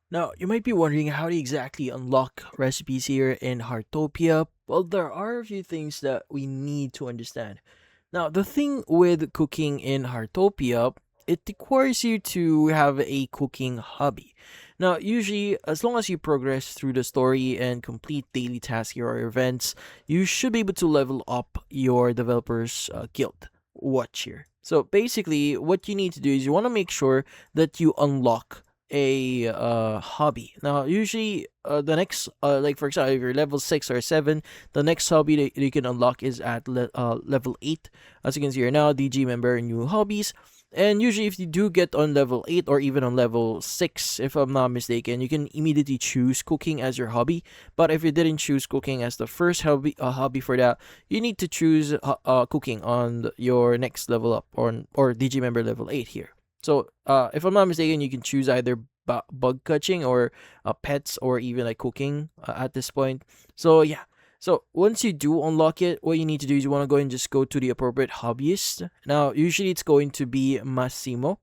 Now, you might be wondering how to exactly unlock recipes here in Heartopia. Well, there are a few things that we need to understand. Now, the thing with cooking in Heartopia, it requires you to have a cooking hobby. Now, usually, as long as you progress through the story and complete daily tasks or events, you should be able to level up your developers guild. Watch here. So basically, what you need to do is you want to make sure that you unlock a hobby. Now, usually, the next, like for example, if you're level 6 or 7, the next hobby that you can unlock is at level 8. As you can see here now, DG member new hobbies. And usually, if you do get on level 8 or even on level 6, if I'm not mistaken, you can immediately choose cooking as your hobby. But if you didn't choose cooking as the first hobby for that, you need to choose cooking on your next level up or DG member level 8 here. So, if I'm not mistaken, you can choose either bug catching or pets or even like cooking at this point. So, yeah. So, once you do unlock it, what you need to do is you want to go and just go to the appropriate hobbyist. Now, usually it's going to be Massimo.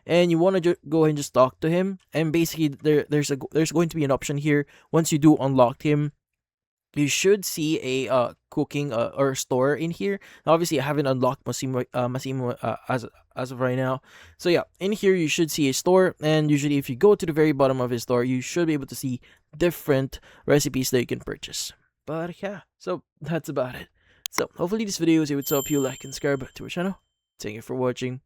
And you want to go ahead and just talk to him. And basically, there's going to be an option here. Once you do unlock him, you should see a cooking or store in here. Obviously, I haven't unlocked Massimo as of right now. So yeah, in here you should see a store, and usually if you go to the very bottom of his store, you should be able to see different recipes that you can purchase. But yeah, so that's about it. So hopefully this video was able to help you like and subscribe to our channel. Thank you for watching.